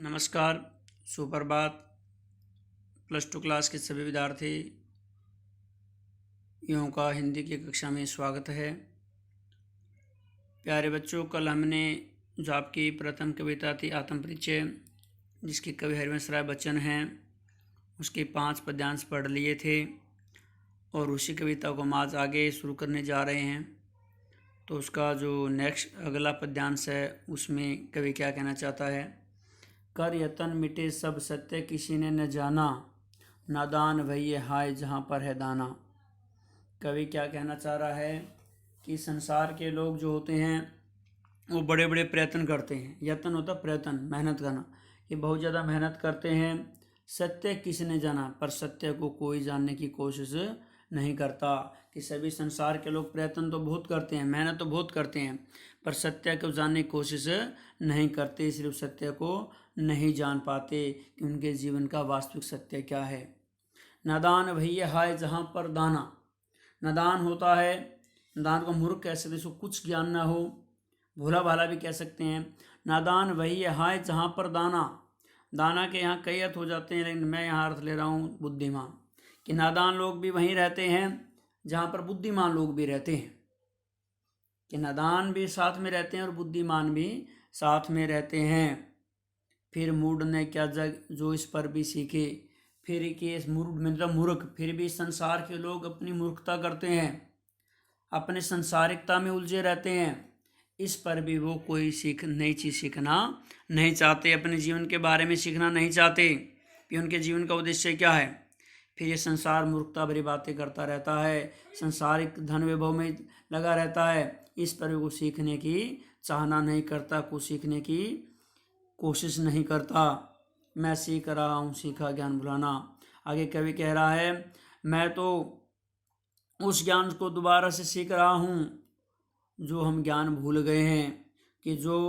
नमस्कार, सुप्रभात। +2 क्लास के सभी विद्यार्थियों का हिंदी की कक्षा में स्वागत है। प्यारे बच्चों, कल हमने जो आपकी प्रथम कविता थी आत्म परिचय, जिसके कवि हरिवंश राय बच्चन हैं, उसके 5 पद्यांश पढ़ लिए थे और उसी कविता को हम आज आगे शुरू करने जा रहे हैं। तो उसका जो नेक्स्ट अगला पद्यांश है उसमें कवि क्या कहना चाहता है। कर यतन मिटे सब सत्य किसी ने न जाना, नादान वही हाय जहाँ पर है दाना। कवि क्या कहना चाह रहा है कि संसार के लोग जो होते हैं वो बड़े बड़े प्रयत्न करते हैं। यत्न होता प्रयत्न, मेहनत करना। ये बहुत ज़्यादा मेहनत करते हैं। सत्य किसी ने जाना, पर सत्य को कोई जानने की कोशिश नहीं करता। कि सभी संसार के लोग प्रयत्न तो बहुत करते हैं, मेहनत तो बहुत करते हैं, पर सत्य को जानने की कोशिश नहीं करते। सिर्फ सत्य को नहीं जान पाते कि उनके जीवन का वास्तविक सत्य क्या है। नादान वही हाय जहाँ पर दाना। नादान होता है, नादान को मूर्ख कह सकते, इसको कुछ ज्ञान ना हो, भोला भाला भी कह सकते हैं। नादान वही हाय जहाँ पर दाना। दाना के यहाँ कई अर्थ हो जाते हैं, लेकिन मैं यहाँ अर्थ ले रहा हूँ बुद्धिमान। कि नादान लोग भी वहीं रहते हैं जहाँ पर बुद्धिमान लोग भी रहते हैं। कि नादान भी साथ में रहते हैं और बुद्धिमान भी साथ में रहते हैं। फिर मूढ़ ने क्या जग जो इस पर भी सीखे। फिर कि इस मूढ़ मतलब मूर्ख, फिर भी संसार के लोग अपनी मूर्खता करते हैं, अपने संसारिकता में उलझे रहते हैं। इस पर भी वो कोई नई चीज़ सीखना नहीं चाहते, अपने जीवन के बारे में सीखना नहीं चाहते कि उनके जीवन का उद्देश्य क्या है। फिर ये संसार मूर्खता भरी बातें करता रहता है, संसारिक धन वैभव में लगा रहता है। इस पर भी वो सीखने की चाहना नहीं करता, कुछ सीखने की कोशिश नहीं करता। मैं सीख रहा हूँ सीखा ज्ञान भुलाना। आगे कवि कह रहा है, मैं तो उस ज्ञान को दोबारा से सीख रहा हूँ जो हम ज्ञान भूल गए हैं। कि जो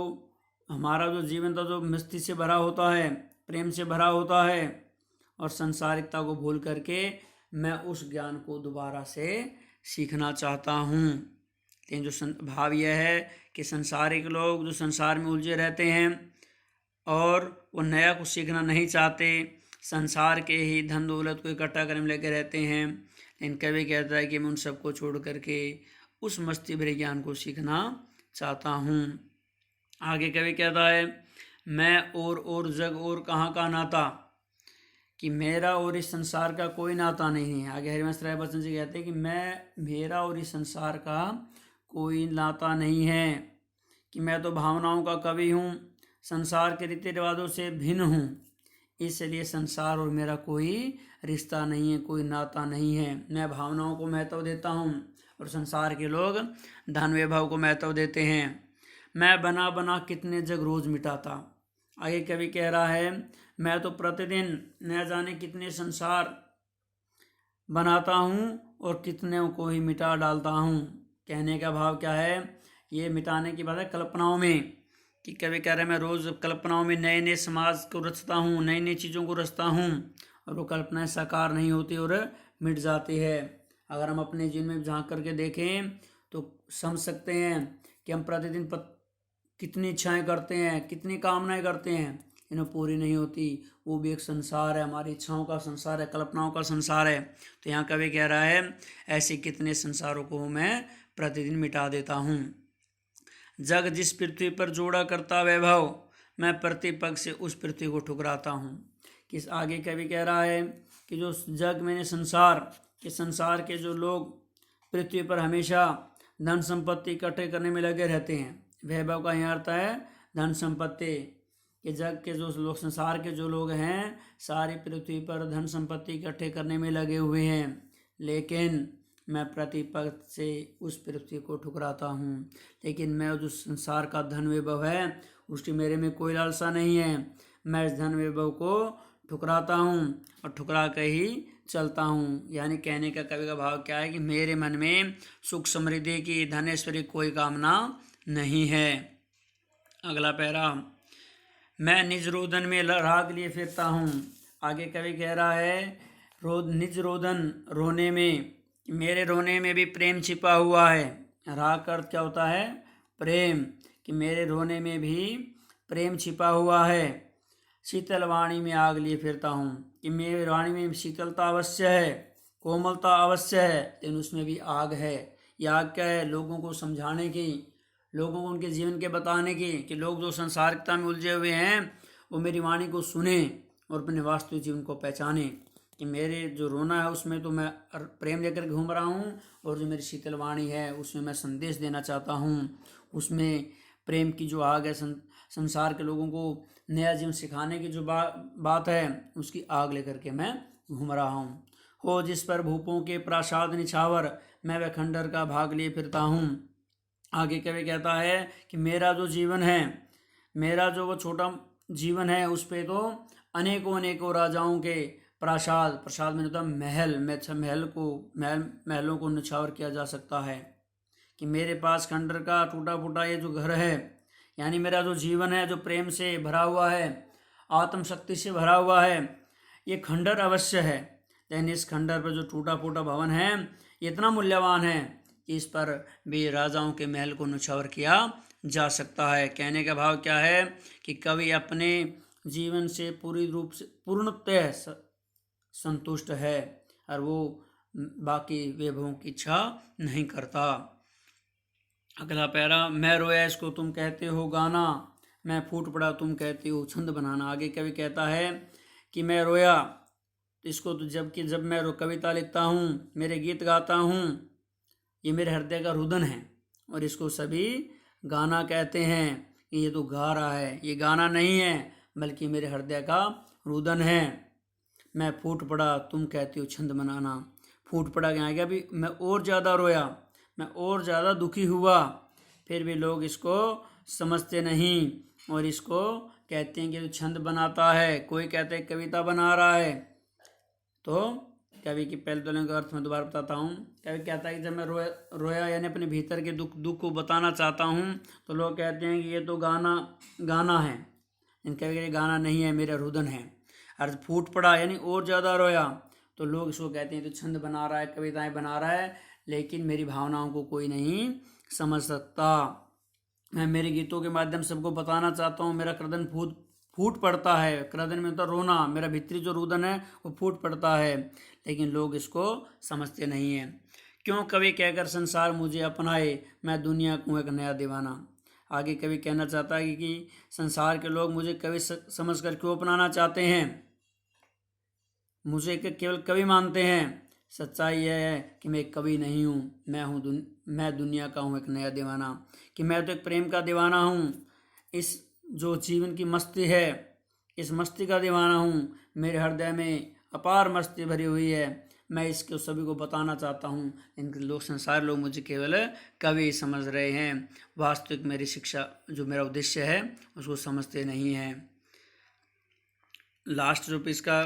हमारा जो जीवन था, जो मस्ती से भरा होता है, प्रेम से भरा होता है, और संसारिकता को भूल करके मैं उस ज्ञान को दोबारा से सीखना चाहता हूँ। लेकिन जो भाव यह है कि संसारिक लोग जो संसार में उलझे रहते हैं और वो नया कुछ सीखना नहीं चाहते, संसार के ही धन दौलत को इकट्ठा करने में लगे रहते हैं। लेकिन कवि कहता है कि मैं उन सबको छोड़ करके उस मस्ती भरे ज्ञान को सीखना चाहता हूँ। आगे कवि कहता है, मैं और जग और कहाँ का नाता। कि मेरा और इस संसार का कोई नाता नहीं है। आगे हरिवंश राय बच्चन जी कहते हैं कि मेरा और इस संसार का कोई नाता नहीं है। कि मैं तो भावनाओं का कवि हूँ, संसार के रीति रिवाजों से भिन्न हूँ, इसलिए संसार और मेरा कोई रिश्ता नहीं है, कोई नाता नहीं है। मैं भावनाओं को महत्व देता हूँ और संसार के लोग धन वैभव को महत्व देते हैं। मैं बना बना कितने जग रोज मिटाता। आगे कवि कह रहा है, मैं तो प्रतिदिन न जाने कितने संसार बनाता हूँ और कितने को ही मिटा डालता हूँ। कहने का भाव क्या है, ये मिटाने की बात है कल्पनाओं में। कि कवि कह रहे हैं, मैं रोज़ कल्पनाओं में नए नए समाज को रचता हूँ, नई नई चीज़ों को रचता हूँ, और वो कल्पनाएं साकार नहीं होती और मिट जाती है। अगर हम अपने जीवन में झांक करके देखें तो समझ सकते हैं कि हम प्रतिदिन कितनी इच्छाएं करते हैं, कितनी कामनाएं करते हैं, इन्हें पूरी नहीं होती। वो भी एक संसार है, हमारी इच्छाओं का संसार है, कल्पनाओं का संसार है। तो यहाँ कवि कह रहा है, ऐसे कितने संसारों को मैं प्रतिदिन मिटा देता हूँ। जग जिस पृथ्वी पर जोड़ा करता वैभव, मैं प्रतिपग से उस पृथ्वी को ठुकराता हूँ। किस आगे कवि कह रहा है कि जो जग मैंने संसार के संसार के जो लोग पृथ्वी पर हमेशा धन संपत्ति इकट्ठे करने में लगे रहते हैं। वैभव का यहाँ अर्थ है धन संपत्ति। कि जग के जो लोग, संसार के जो लोग हैं, सारी पृथ्वी पर धन संपत्ति इकट्ठे करने में लगे हुए हैं, लेकिन मैं प्रतिपक्ष से उस पृथ्वी को ठुकराता हूँ। लेकिन मैं जो संसार का धन वैभव है उसकी मेरे में कोई लालसा नहीं है। मैं इस धन वैभव को ठुकराता हूँ और ठुकरा कर ही चलता हूँ। यानी कहने का कवि का भाव क्या है कि मेरे मन में सुख समृद्धि की, धनेश्वरी कोई कामना नहीं है। अगला पैरा, मैं निज रोदन में राग लिए फिरता हूँ। आगे कवि कह रहा है, निज रोदन रोने में, मेरे रोने में भी प्रेम छिपा हुआ है। राग का अर्थ क्या होता है, प्रेम। कि मेरे रोने में भी प्रेम छिपा हुआ है। शीतल वाणी में आग लिए फिरता हूँ, कि मेरी वाणी में शीतलता अवश्य है, कोमलता अवश्य है, लेकिन उसमें भी आग है। ये आग क्या है? लोगों को समझाने की, लोगों को उनके जीवन के बताने की, कि लोग जो संसारिकता में उलझे हुए हैं वो मेरी वाणी को सुने और अपने वास्तविक जीवन को पहचाने, कि मेरे जो रोना है उसमें तो मैं प्रेम लेकर घूम रहा हूँ, और जो मेरी शीतल वाणी है उसमें मैं संदेश देना चाहता हूँ, उसमें प्रेम की जो आग है, संसार के लोगों को नया जीवन सिखाने की जो बात है, उसकी आग लेकर के मैं घूम रहा हूँ। हो जिस पर भूपों के प्रासाद निछावर, मैं वह खंडर का भाग लिए फिरता हूँ। आगे कवि कहता है कि मेरा जो जीवन है, मेरा जो वो छोटा जीवन है, उस पे तो अनेकों अनेकों राजाओं के प्रासाद, प्रसाद में होता महल, महलों को निछावर किया जा सकता है, कि मेरे पास खंडर का टूटा फूटा ये जो घर है, यानी मेरा जो जीवन है जो प्रेम से भरा हुआ है, आत्मशक्ति से भरा हुआ है, ये खंडर अवश्य है, लेकिन इस खंडर पर जो टूटा फूटा भवन है ये इतना मूल्यवान है कि इस पर भी राजाओं के महल को निछावर किया जा सकता है। कहने का भाव क्या है कि कवि अपने जीवन से पूरी रूप से पूर्णतः संतुष्ट है और वो बाकी वैभवों की इच्छा नहीं करता। अगला पैरा, मैं रोया इसको तुम कहते हो गाना, मैं फूट पड़ा तुम कहते हो छंद बनाना। आगे कवि कहता है कि मैं रोया इसको तो जब मैं कविता लिखता हूँ, मेरे गीत गाता हूँ, ये मेरे हृदय का रुदन है, और इसको सभी गाना कहते हैं कि ये तो गा रहा है। ये गाना नहीं है बल्कि मेरे हृदय का रुदन है। मैं फूट पड़ा तुम कहते हो छंद बनाना। फूट पड़ा क्या गया? अभी मैं और ज़्यादा रोया, मैं और ज़्यादा दुखी हुआ, फिर भी लोग इसको समझते नहीं और इसको कहते हैं कि तो छंद बनाता है, कोई कहते हैं कविता बना रहा है। तो कवि की पहले दोनों का अर्थ मैं दोबारा बताता हूँ। कवि कहता है कि जब मैं रोया यानी अपने भीतर के दुख को बताना चाहता हूँ, तो लोग कहते हैं कि ये तो गाना है, इन कवि के गाना नहीं है, मेरा रुदन है। अर्थ फूट पड़ा यानी और ज़्यादा रोया, तो लोग इसको कहते हैं तो छंद बना रहा है, कविताएं बना रहा है, लेकिन मेरी भावनाओं को कोई नहीं समझ सकता। मैं मेरे गीतों के माध्यम से सबको बताना चाहता हूँ, मेरा क्रदन फूट पड़ता है। क्रदन में तो रोना, मेरा भीतरी जो रुदन है वो फूट पड़ता है, लेकिन लोग इसको समझते नहीं हैं। क्यों कवि कहकर संसार मुझे अपनाए, मैं दुनिया को एक नया दीवाना। आगे कवि कहना चाहता है कि संसार के लोग मुझे कवि समझकर क्यों अपनाना चाहते हैं, मुझे केवल कवि मानते हैं। सच्चाई यह है कि मैं कवि नहीं हूँ, मैं दुनिया का हूँ एक नया दीवाना, कि मैं तो एक प्रेम का दीवाना हूँ। इस जो जीवन की मस्ती है, इस मस्ती का दीवाना हूँ। मेरे हृदय में अपार मस्ती भरी हुई है, मैं इसको सभी को बताना चाहता हूँ। इनके लोग, संसार लोग मुझे केवल कवि समझ रहे हैं, वास्तविक मेरी शिक्षा जो मेरा उद्देश्य है उसको समझते नहीं हैं। लास्ट जो इसका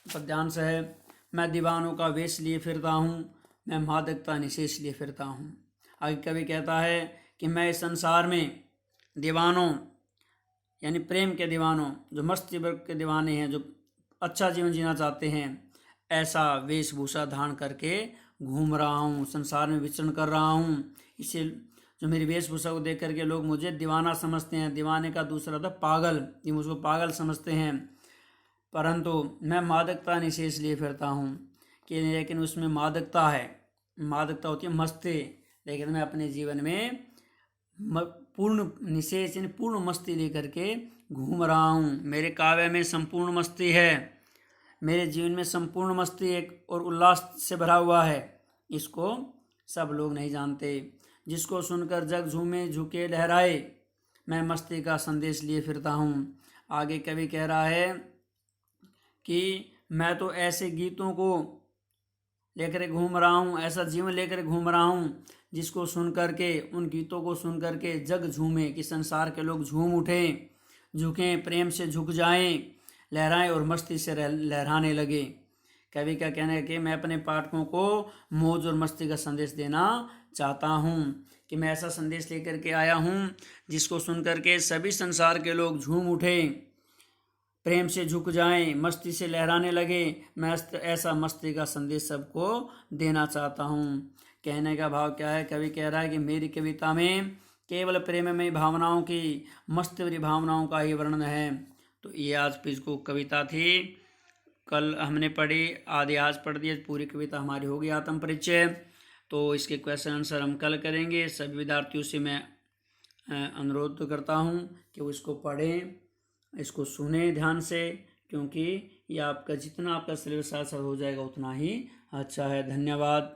पद्यांश है, मैं दीवानों का वेश लिए फिरता हूँ, मैं मादकता निशेष लिए फिरता हूँ। आगे कवि कहता है कि मैं इस संसार में दीवानों यानी प्रेम के दीवानों, जो मस्ती वर्ग के दीवाने हैं, जो अच्छा जीवन जीना चाहते हैं, ऐसा वेशभूषा धारण करके घूम रहा हूँ, संसार में विचरण कर रहा हूँ। इसे जो मेरी वेशभूषा को देख करके लोग मुझे दीवाना समझते हैं। दीवाने का दूसरा था पागल, ये मुझको पागल समझते हैं। परंतु मैं मादकता निशेष लिए फिरता हूँ, कि लेकिन उसमें मादकता है, मादकता होती है मस्ती, लेकिन मैं अपने जीवन में पूर्ण निशेष यानी पूर्ण मस्ती लेकर के घूम रहा हूँ। मेरे काव्य में संपूर्ण मस्ती है, मेरे जीवन में संपूर्ण मस्ती एक और उल्लास से भरा हुआ है। इसको सब लोग नहीं जानते, जिसको सुनकर जग झूमे झुके लहराए, मैं मस्ती का संदेश लिए फिरता हूँ। आगे कवि कह रहा है कि मैं तो ऐसे गीतों को लेकर घूम रहा हूँ, ऐसा जीवन लेकर घूम रहा हूँ जिसको सुन करके, उन गीतों को सुन करके जग झूमे, कि संसार के लोग झूम उठें, झुकें, प्रेम से झुक जाएं, लहराएं और मस्ती से लहराने लगे। कवि का कहना है कि मैं अपने पाठकों को मौज और मस्ती का संदेश देना चाहता हूँ, कि मैं ऐसा संदेश लेकर के आया हूँ जिसको सुन करके सभी संसार के लोग झूम उठें, प्रेम से झुक जाएं, मस्ती से लहराने लगे। मैं ऐसा मस्ती का संदेश सबको देना चाहता हूँ। कहने का भाव क्या है? कवि कह रहा है कि मेरी कविता में केवल प्रेममय भावनाओं की, मस्त भरी भावनाओं का ही वर्णन है। तो ये आज इसको कविता थी, कल हमने पढ़ी, आधे आज पढ़ दिए, पूरी कविता हमारी होगी आत्म परिचय। तो इसके क्वेश्चन आंसर हम कल करेंगे। सभी विद्यार्थियों से मैं अनुरोध करता हूँ कि वो इसको पढ़ें, इसको सुने ध्यान से, क्योंकि ये आपका जितना आपका सिलेबस साथ साथ हो जाएगा उतना ही अच्छा है। धन्यवाद।